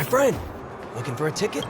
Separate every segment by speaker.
Speaker 1: friend. Looking for a ticket?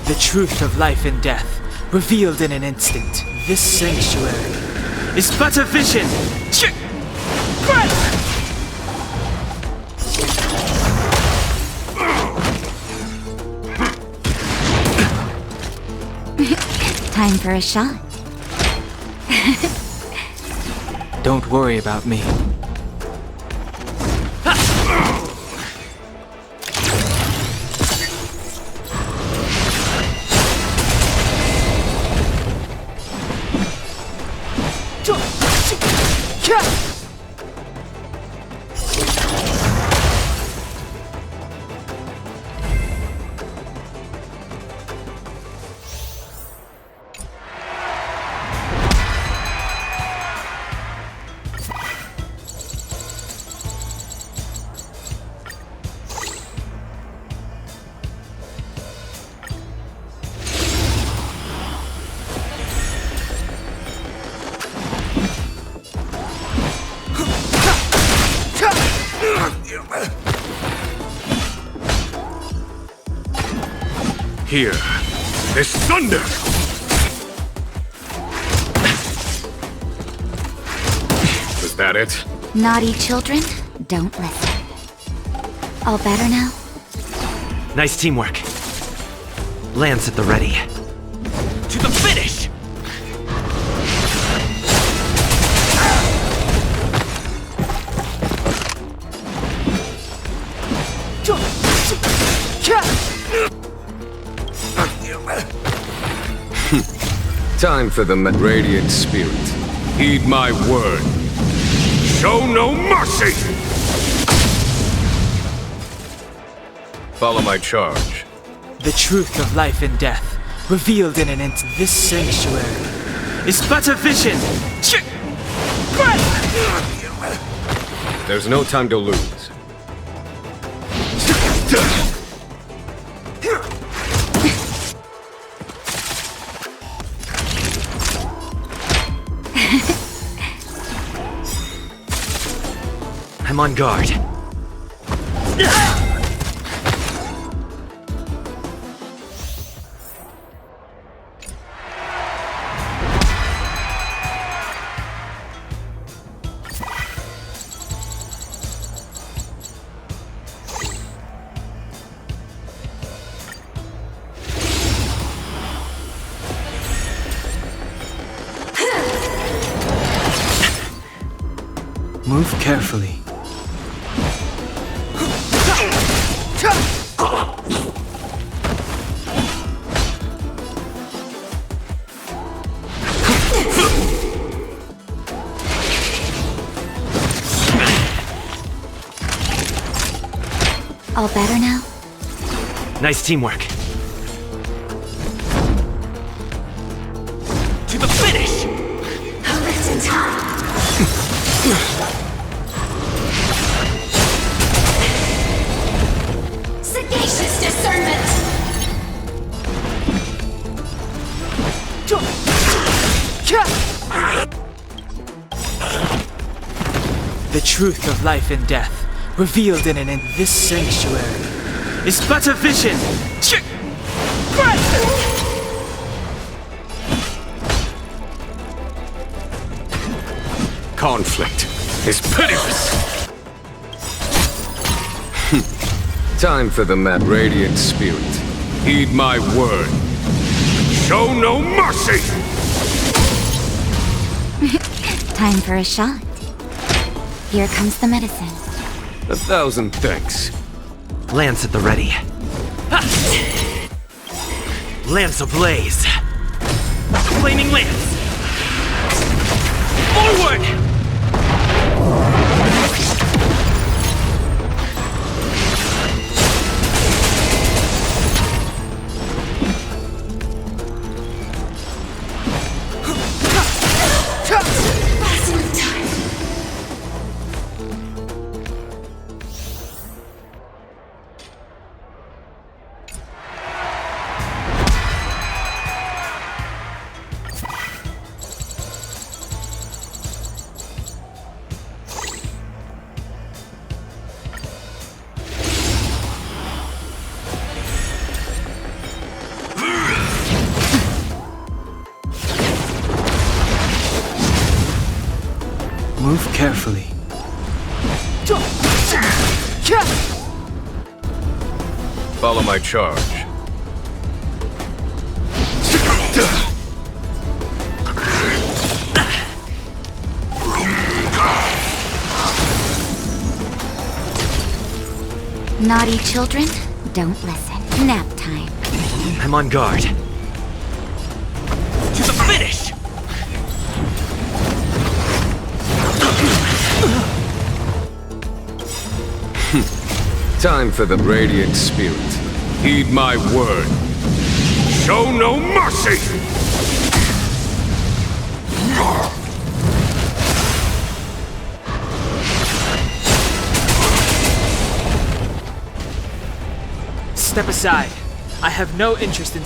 Speaker 2: The truth of life and death, revealed in an instant. This sanctuary is but a vision.
Speaker 3: Time for a shot.
Speaker 2: Don't worry about me.
Speaker 4: Here, this thunder! Was that it?
Speaker 3: Naughty children, don't listen. All better now?
Speaker 1: Nice teamwork. Lance at the ready. To the finish!
Speaker 4: Time for the radiant spirit. Heed my word. Show no mercy! Follow my charge.
Speaker 2: The truth of life and death, revealed in an instant. This sanctuary is but a vision.
Speaker 4: There's no time to lose.
Speaker 1: I'm on guard.
Speaker 2: Move carefully.
Speaker 3: All better now?
Speaker 1: Nice teamwork. To the finish!
Speaker 3: A little time. Sagacious discernment!
Speaker 2: The truth of life and death, revealed in this sanctuary, is but a vision.
Speaker 4: Conflict is pitiless. Time for the radiant spirit. Heed my word. Show no mercy!
Speaker 3: Time for a shot. Here comes the medicine.
Speaker 4: 1,000 thanks.
Speaker 1: Lance at the ready. Ha! Lance ablaze. Flaming lance. Forward!
Speaker 2: Move carefully.
Speaker 4: Follow my charge.
Speaker 3: Naughty children, don't listen. Nap time.
Speaker 1: I'm on guard. To the finish!
Speaker 4: Time for the radiant spirit. Heed my word. Show no mercy!
Speaker 2: Step aside. I have no interest in...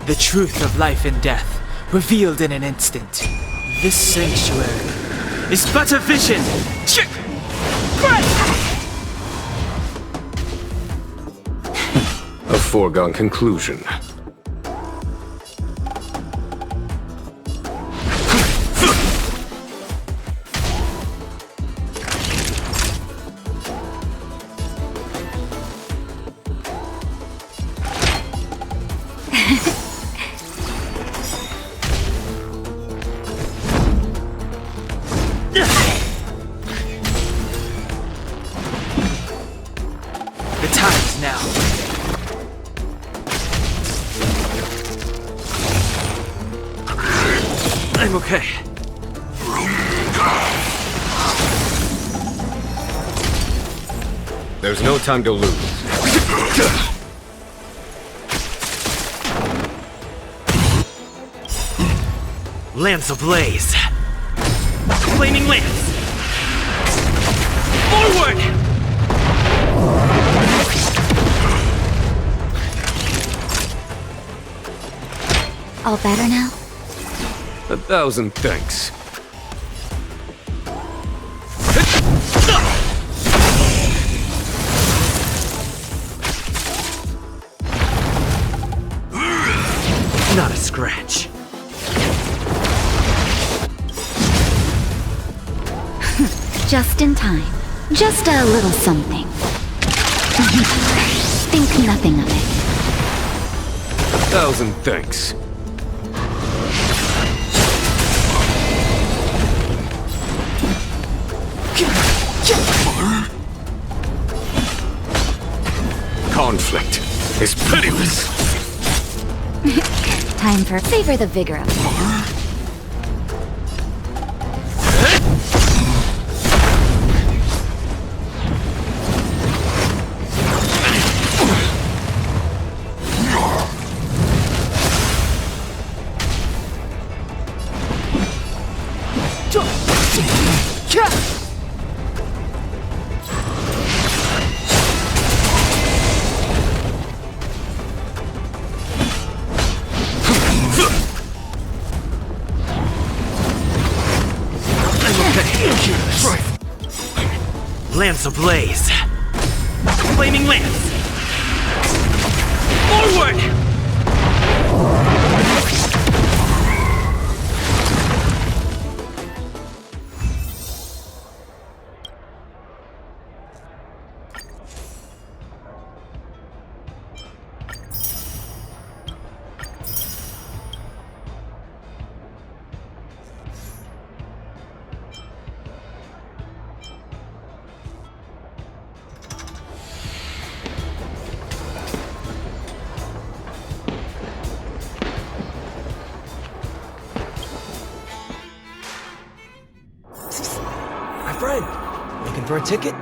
Speaker 2: The truth of life and death, revealed in an instant. This sanctuary is but a vision.
Speaker 4: A foregone conclusion.
Speaker 2: The time is now.
Speaker 1: I'm okay.
Speaker 4: There's no time to lose.
Speaker 1: Lance ablaze. Flaming lance. Forward!
Speaker 3: All better now?
Speaker 4: 1,000 thanks.
Speaker 1: Not a scratch.
Speaker 3: Just in time. Just a little something. Think nothing of it.
Speaker 4: 1,000 thanks. Conflict is pitiless.
Speaker 3: Time for savor the vigor of it.
Speaker 1: Lance ablaze! Flaming lance! Forward!
Speaker 5: My friend, looking for a ticket?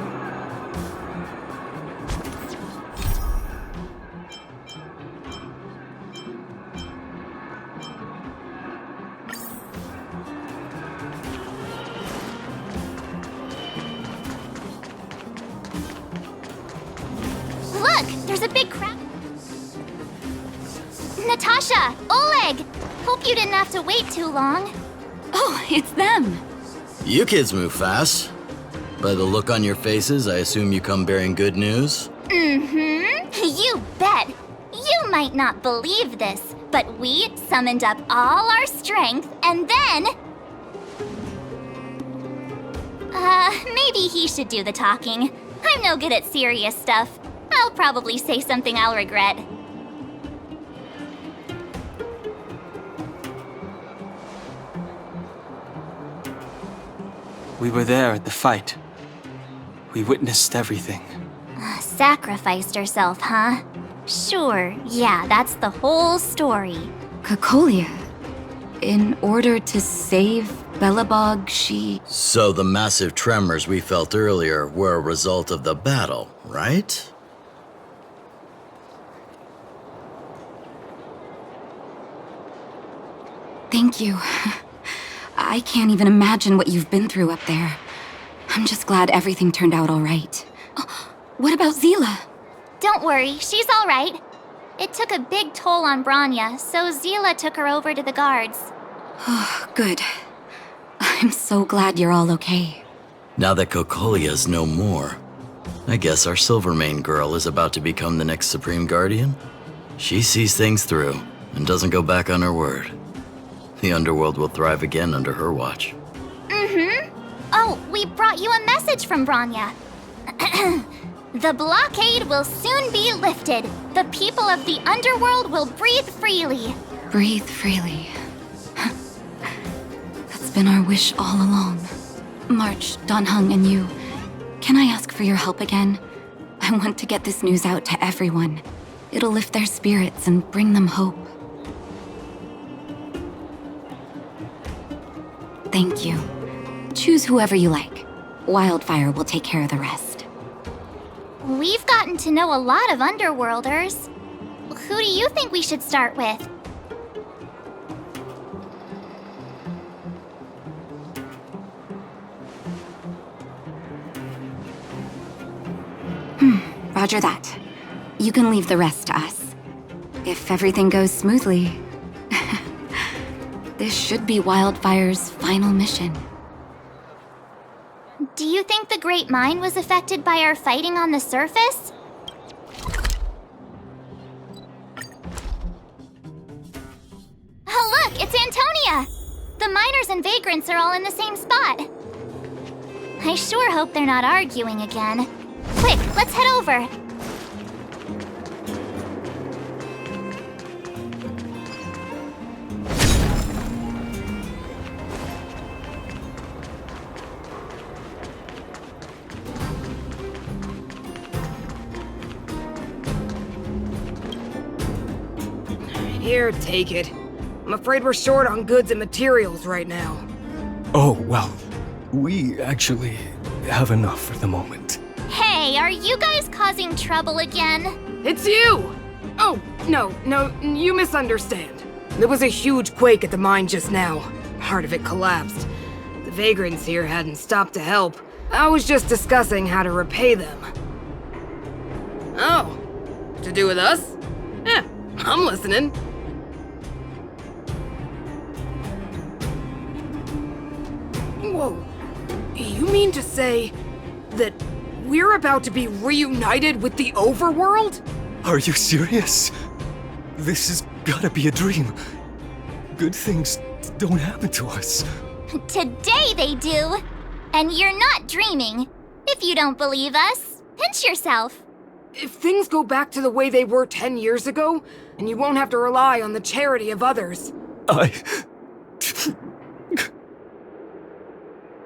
Speaker 3: Look! There's a big crowd. Natasha! Oleg! Hope you didn't have to wait too long.
Speaker 6: Oh, it's them.
Speaker 7: You kids move fast. By the look on your faces, I assume you come bearing good news?
Speaker 3: You bet! You might not believe this, but we summoned up all our strength and then... maybe he should do the talking. I'm no good at serious stuff. I'll probably say something I'll regret.
Speaker 2: We were there at the fight. We witnessed everything.
Speaker 3: Sacrificed herself, huh? Sure, yeah, that's the whole story.
Speaker 6: Cocolia. In order to save Belobog, she...
Speaker 7: So the massive tremors we felt earlier were a result of the battle, right?
Speaker 6: Thank you. I can't even imagine what you've been through up there. I'm just glad everything turned out all right. What about Zila?
Speaker 3: Don't worry, she's all right. It took a big toll on Branya, so Zila took her over to the guards.
Speaker 6: Oh, good. I'm so glad you're all okay.
Speaker 7: Now that Cocolia's no more, I guess our Silvermane girl is about to become the next Supreme Guardian? She sees things through and doesn't go back on her word. The underworld will thrive again under her watch.
Speaker 3: Oh, we brought you a message from Branya. The blockade will soon be lifted. The people of the underworld will breathe freely.
Speaker 6: Breathe freely. That's been our wish all along. March, Donhung, and you, can I ask for your help again? I want to get this news out to everyone. It'll lift their spirits and bring them hope. Thank you. Choose whoever you like. Wildfire will take care of the rest.
Speaker 3: We've gotten to know a lot of underworlders. Who do you think we should start with?
Speaker 6: Roger that. You can leave the rest to us. If everything goes smoothly, this should be Wildfire's final mission.
Speaker 3: Do you think the Great Mine was affected by our fighting on the surface? Oh, look, it's Antonia! The miners and vagrants are all in the same spot. I sure hope they're not arguing again. Quick, let's head over.
Speaker 8: Here, take it. I'm afraid we're short on goods and materials right now.
Speaker 5: Oh, well, we actually have enough for the moment.
Speaker 3: Hey, are you guys causing trouble again?
Speaker 8: It's you! Oh, no, you misunderstand. There was a huge quake at the mine just now. Part of it collapsed. The vagrants here hadn't stopped to help. I was just discussing how to repay them. Oh, to do with us? I'm listening. Whoa, you mean to say that we're about to be reunited with the overworld?
Speaker 5: Are you serious? This has gotta be a dream. Good things don't happen to us.
Speaker 3: Today they do. And you're not dreaming. If you don't believe us, pinch yourself.
Speaker 8: If things go back to the way they were 10 years ago, and you won't have to rely on the charity of others.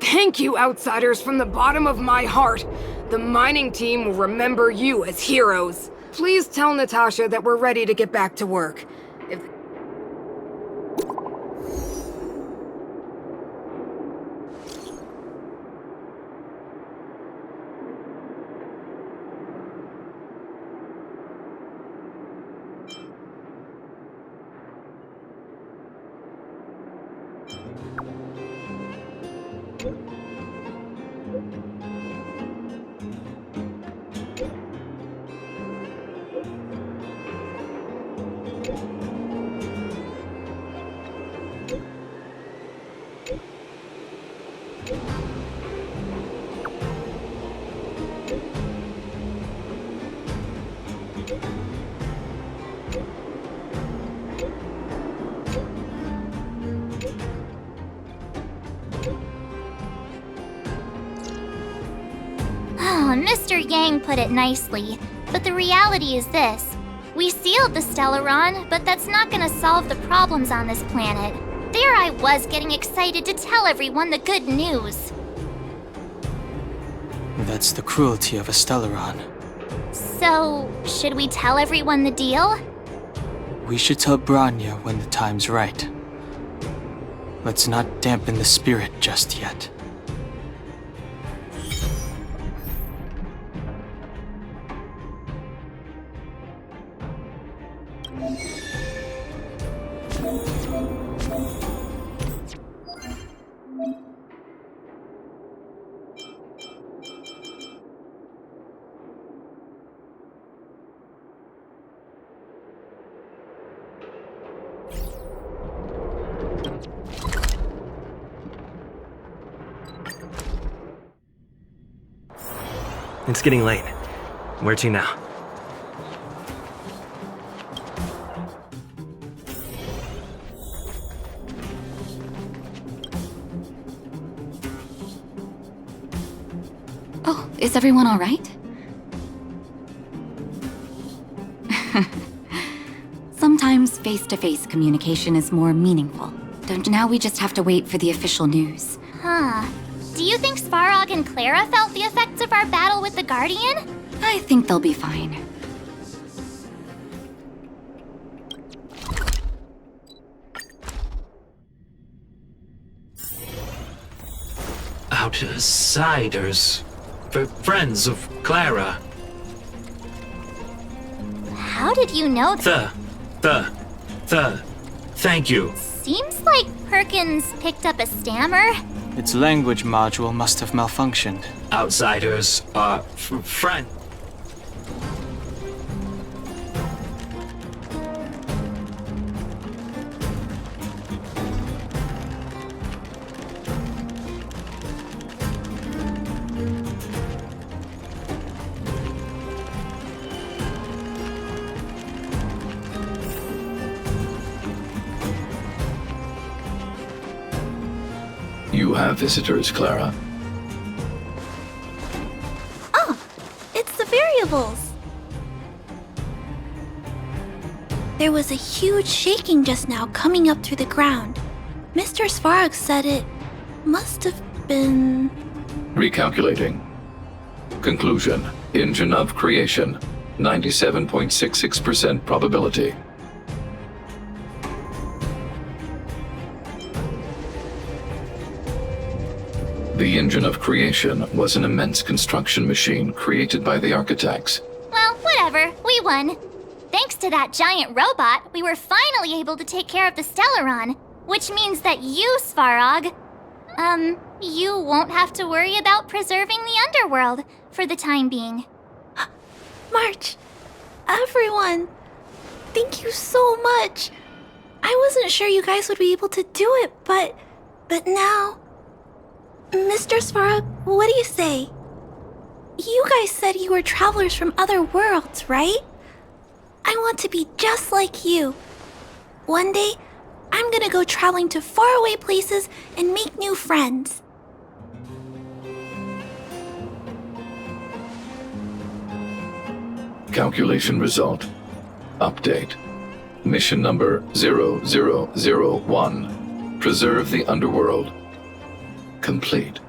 Speaker 8: Thank you, Outsiders, from the bottom of my heart. The mining team will remember you as heroes. Please tell Natasha that we're ready to get back to work. If
Speaker 3: Mr. Yang put it nicely, but the reality is this. We sealed the Stellaron, but that's not gonna solve the problems on this planet. There I was getting excited to tell everyone the good news.
Speaker 2: That's the cruelty of a Stellaron.
Speaker 3: So, should we tell everyone the deal?
Speaker 2: We should tell Bronya when the time's right. Let's not dampen the spirit just yet.
Speaker 1: It's getting late. Where to now?
Speaker 6: Oh, is everyone all right? Sometimes face-to-face communication is more meaningful. Don't now we just have to wait for the official news.
Speaker 3: Huh. Do you think Svarog and Clara felt the effects of our battle with the Guardian?
Speaker 6: I think they'll be fine.
Speaker 9: Outsiders. Friends of Clara.
Speaker 3: How did you know that?
Speaker 9: Thank you.
Speaker 3: Seems like Perkins picked up a stammer.
Speaker 2: Its language module must have malfunctioned.
Speaker 9: Outsiders are friends.
Speaker 10: You have visitors, Clara.
Speaker 11: Oh, it's the variables. There was a huge shaking just now coming up through the ground. Mr. Svarog said it must have been...
Speaker 10: Recalculating. Conclusion. Engine of creation. 97.66% probability. The engine of creation was an immense construction machine created by the architects.
Speaker 3: Well, whatever. We won. Thanks to that giant robot, we were finally able to take care of the Stellaron, which means that you, Svarog, you won't have to worry about preserving the underworld for the time being.
Speaker 11: March, everyone, thank you so much. I wasn't sure you guys would be able to do it, but now... Mr. Svarog, what do you say? You guys said you were travelers from other worlds, right? I want to be just like you. One day, I'm gonna go traveling to faraway places and make new friends.
Speaker 10: Calculation result. Update. Mission number 0001. Preserve the underworld. Complete.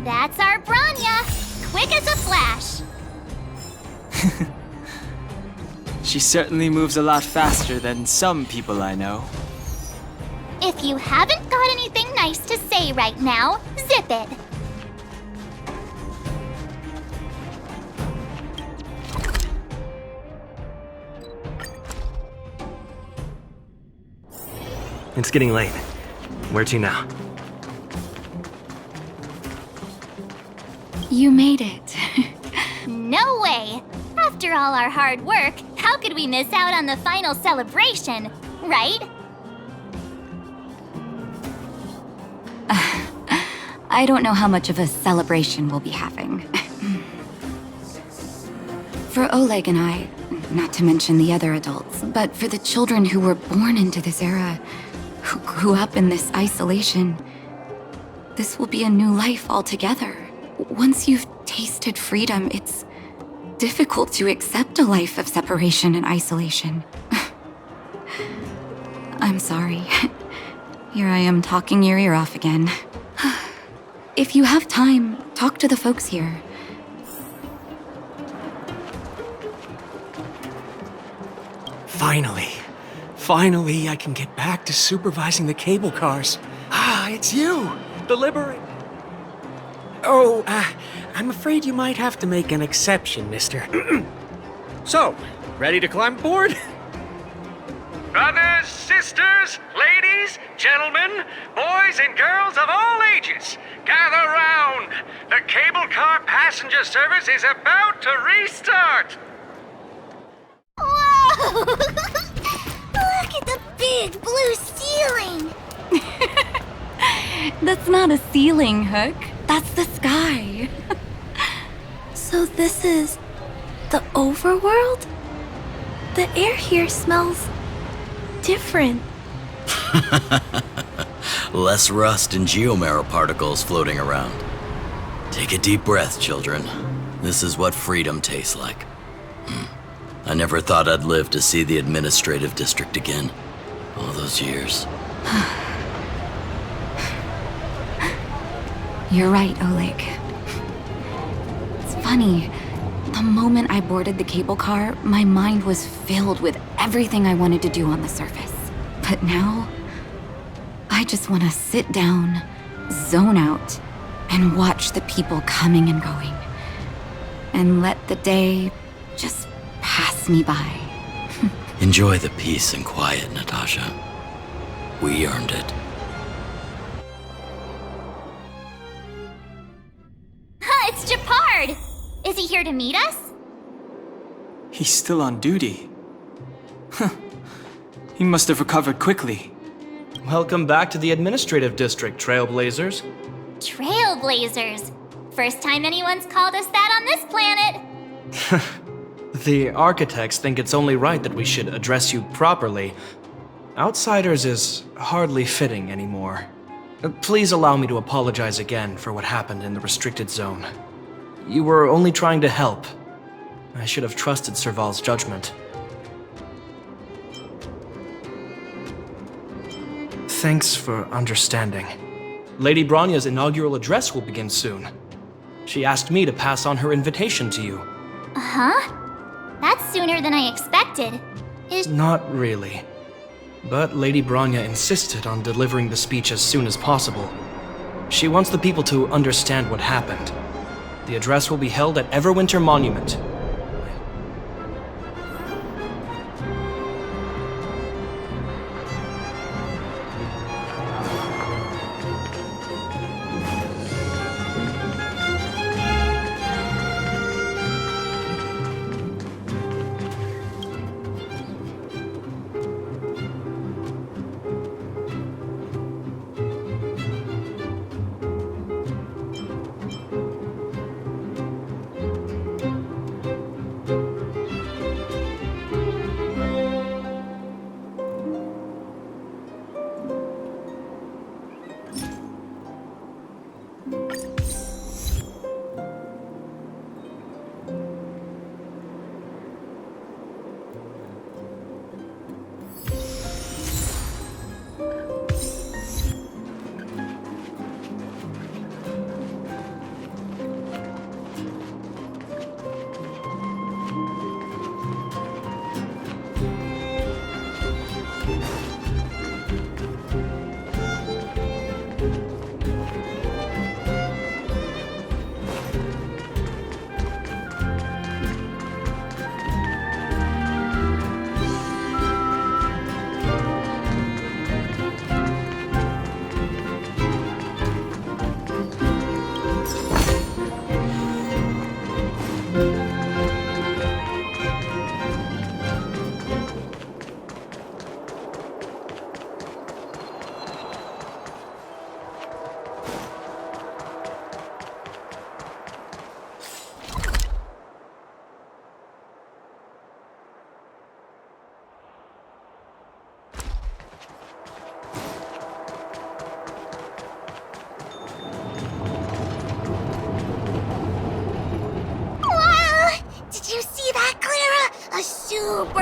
Speaker 3: That's our Branya! Quick as a flash!
Speaker 2: She certainly moves a lot faster than some people I know.
Speaker 3: If you haven't got anything nice to say right now, zip it!
Speaker 1: It's getting late. Where to now?
Speaker 6: You made it.
Speaker 3: No way! After all our hard work, how could we miss out on the final celebration, right?
Speaker 6: I don't know how much of a celebration we'll be having. For Oleg and I, not to mention the other adults, but for the children who were born into this era, who grew up in this isolation, this will be a new life altogether. Once you've tasted freedom, it's difficult to accept a life of separation and isolation. I'm sorry. Here I am talking your ear off again. If you have time, talk to the folks here.
Speaker 5: Finally, I can get back to supervising the cable cars. Ah, it's you, the Liberator. Oh, I'm afraid you might have to make an exception, mister. So, ready to climb aboard?
Speaker 12: Brothers, sisters, ladies, gentlemen, boys and girls of all ages, gather round. The cable car passenger service is about to restart.
Speaker 3: Whoa! Look at the big blue ceiling!
Speaker 6: That's not a ceiling, Hook. That's the sky.
Speaker 11: So this is the overworld? The air here smells different.
Speaker 7: Less rust and geomarrow particles floating around. Take a deep breath, children. This is what freedom tastes like. I never thought I'd live to see the administrative district again. All those years.
Speaker 6: You're right, Oleg. It's funny. The moment I boarded the cable car, my mind was filled with everything I wanted to do on the surface. But now, I just want to sit down, zone out, and watch the people coming and going. And let the day just pass me by.
Speaker 7: Enjoy the peace and quiet, Natasha. We earned it.
Speaker 3: It's Japard! Is he here to meet us?
Speaker 2: He's still on duty. Huh. He must have recovered quickly.
Speaker 13: Welcome back to the administrative district, Trailblazers.
Speaker 3: Trailblazers. First time anyone's called us that on this planet.
Speaker 13: The architects think it's only right that we should address you properly. Outsiders is hardly fitting anymore. Please allow me to apologize again for what happened in the restricted zone. You were only trying to help. I should have trusted Serval's judgment. Thanks for understanding. Lady Branya's inaugural address will begin soon. She asked me to pass on her invitation to you.
Speaker 3: Huh? That's sooner than I expected.
Speaker 13: Not really. But Lady Bronya insisted on delivering the speech as soon as possible. She wants the people to understand what happened. The address will be held at Everwinter Monument.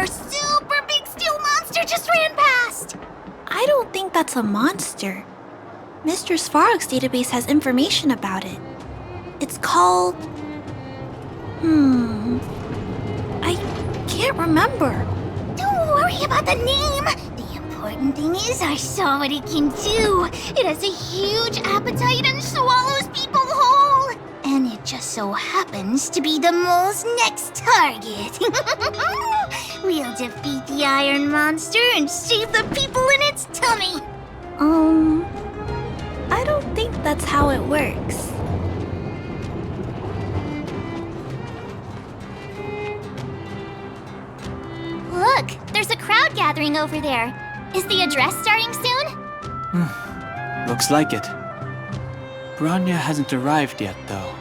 Speaker 11: Super big steel monster just ran past! I don't think that's a monster. Mr. Svarog's database has information about it. It's called... I can't remember.
Speaker 3: Don't worry about the name! The important thing is I saw what it can do. It has a huge appetite and swallows people whole. And it just so happens to be the mole's next target. We'll defeat the iron monster and save the people in its tummy.
Speaker 11: I don't think that's how it works.
Speaker 3: Look, there's a crowd gathering over there. Is the address starting soon?
Speaker 2: Looks like it. Bronya hasn't arrived yet, though.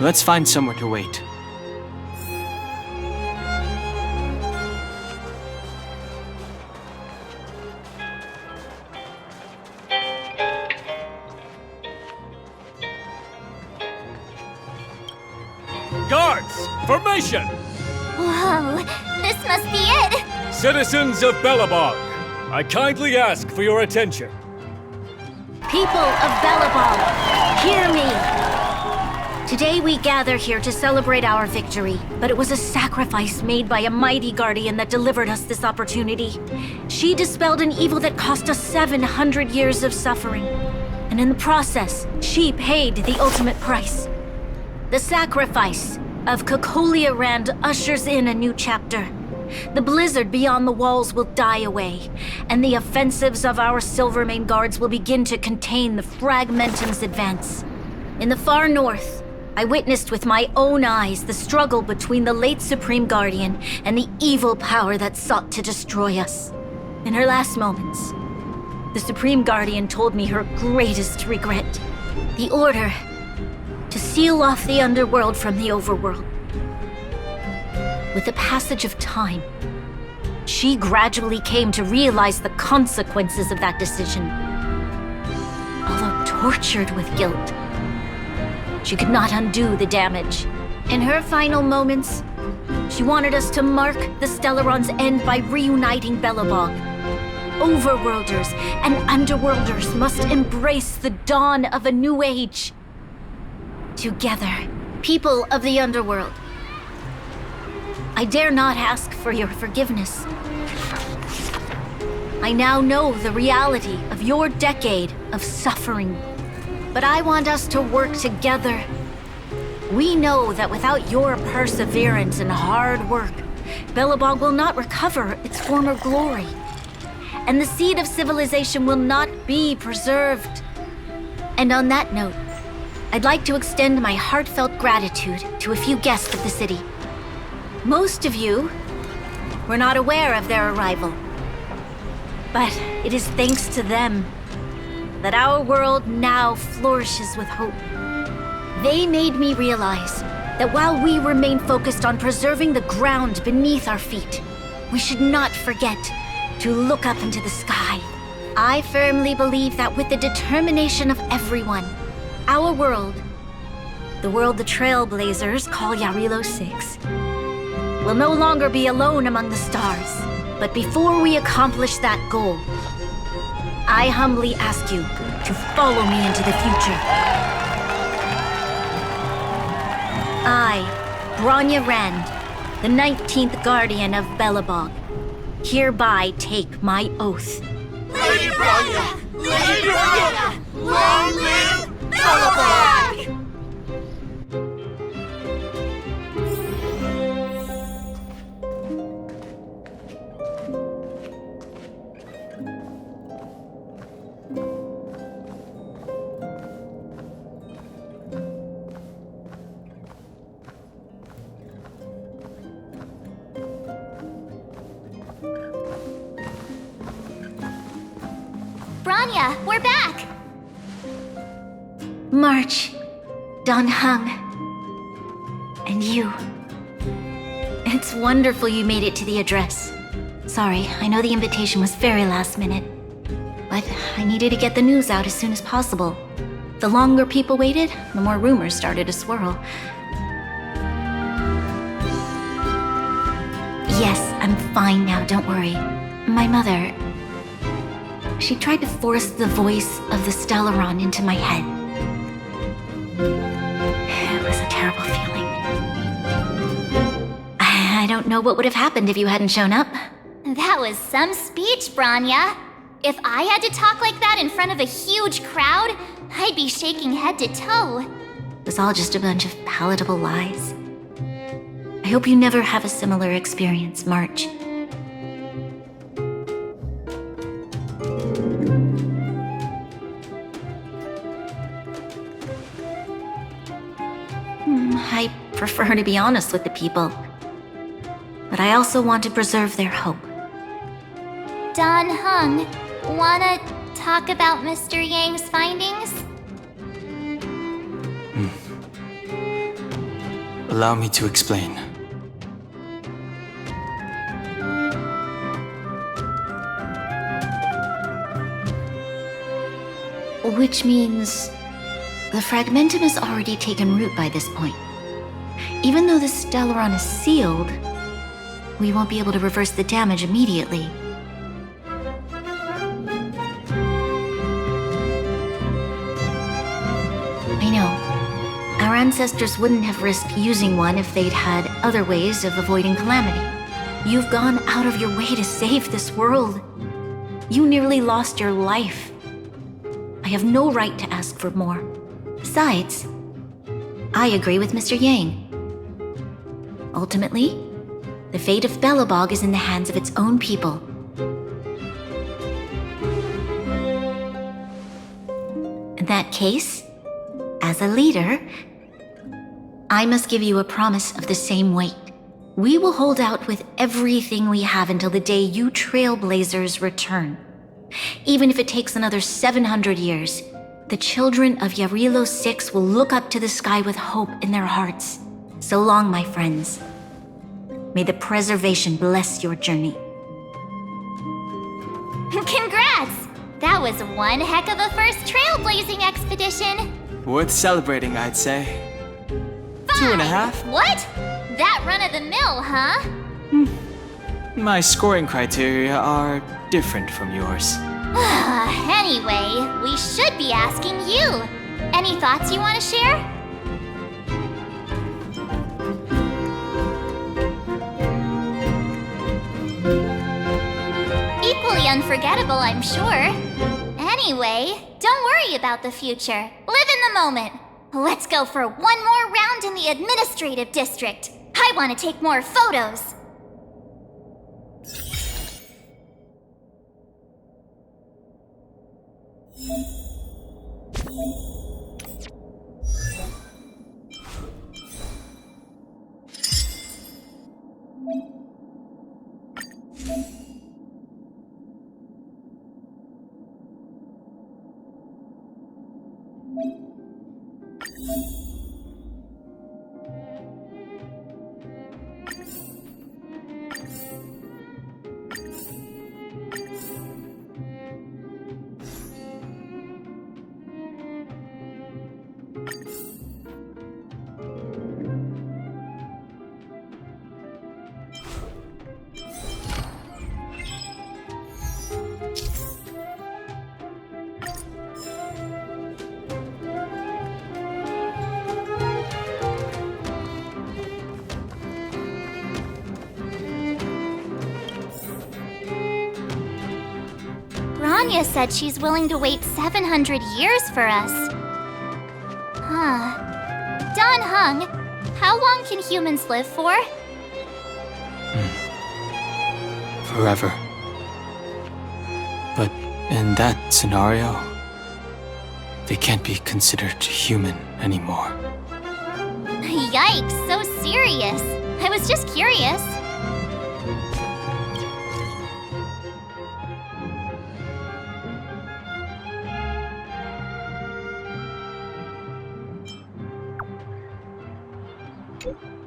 Speaker 2: Let's find somewhere to wait.
Speaker 14: Guards! Formation!
Speaker 3: Whoa, this must be it!
Speaker 14: Citizens of Belobog, I kindly ask for your attention.
Speaker 15: People of Belobog, hear me! Today we gather here to celebrate our victory, but it was a sacrifice made by a mighty guardian that delivered us this opportunity. She dispelled an evil that cost us 700 years of suffering, and in the process, she paid the ultimate price. The sacrifice of Cocolia Rand ushers in a new chapter. The blizzard beyond the walls will die away, and the offensives of our Silvermane guards will begin to contain the Fragmentum's advance. In the far north, I witnessed with my own eyes the struggle between the late Supreme Guardian and the evil power that sought to destroy us. In her last moments, the Supreme Guardian told me her greatest regret: the order to seal off the underworld from the overworld. With the passage of time, she gradually came to realize the consequences of that decision. Although tortured with guilt, she could not undo the damage. In her final moments, she wanted us to mark the Stellaron's end by reuniting Belobog. Overworlders and underworlders must embrace the dawn of a new age. Together, people of the underworld, I dare not ask for your forgiveness. I now know the reality of your decade of suffering. But I want us to work together. We know that without your perseverance and hard work, Belobog will not recover its former glory. And the seed of civilization will not be preserved. And on that note, I'd like to extend my heartfelt gratitude to a few guests of the city. Most of you were not aware of their arrival. But it is thanks to them that our world now flourishes with hope. They made me realize that while we remain focused on preserving the ground beneath our feet, we should not forget to look up into the sky. I firmly believe that with the determination of everyone, our world, the world the Trailblazers call Yarilo 6, will no longer be alone among the stars. But before we accomplish that goal, I humbly ask you to follow me into the future. I, Bronya Rand, the 19th Guardian of Belobog, hereby take my oath.
Speaker 16: Lady Bronya! Lady Bronya! Long live Belobog!
Speaker 3: Bronya, we're back!
Speaker 15: March, Dan Heng, and you. It's wonderful you made it to the address. Sorry, I know the invitation was very last minute, but I needed to get the news out as soon as possible. The longer people waited, the more rumors started to swirl. Yes, I'm fine now, don't worry. My mother... she tried to force the voice of the Stellaron into my head. It was a terrible feeling. I don't know what would have happened if you hadn't shown up.
Speaker 3: That was some speech, Bronya. If I had to talk like that in front of a huge crowd, I'd be shaking head to toe.
Speaker 15: It was all just a bunch of palatable lies. I hope you never have a similar experience, March. I prefer to be honest with the people. But I also want to preserve their hope.
Speaker 3: Dan Heng, wanna talk about Mr. Yang's findings?
Speaker 2: Allow me to explain.
Speaker 15: Which means the Fragmentum has already taken root by this point. Even though the Stellaron is sealed, we won't be able to reverse the damage immediately. I know. Our ancestors wouldn't have risked using one if they'd had other ways of avoiding calamity. You've gone out of your way to save this world. You nearly lost your life. I have no right to ask for more. Besides, I agree with Mr. Yang. Ultimately, the fate of Belobog is in the hands of its own people. In that case, as a leader, I must give you a promise of the same weight. We will hold out with everything we have until the day you Trailblazers return. Even if it takes another 700 years, the children of Yarilo 6 will look up to the sky with hope in their hearts. So long, my friends. May the preservation bless your journey.
Speaker 3: Congrats! That was one heck of a first trailblazing expedition!
Speaker 2: Worth celebrating, I'd say. 2.5?
Speaker 3: What? That run-of-the-mill, huh?
Speaker 2: My scoring criteria are different from yours.
Speaker 3: Anyway, we should be asking you. Any thoughts you want to share? unforgettable, I'm sure. Anyway, don't worry about the future. Live in the moment. Let's go for one more round in the administrative district. I want to take more photos. Anya said she's willing to wait 700 years for us. Huh. Dan Heng, how long can humans live for?
Speaker 17: Forever. But in that scenario, they can't be considered human anymore.
Speaker 3: Yikes, so serious. I was just curious.
Speaker 10: you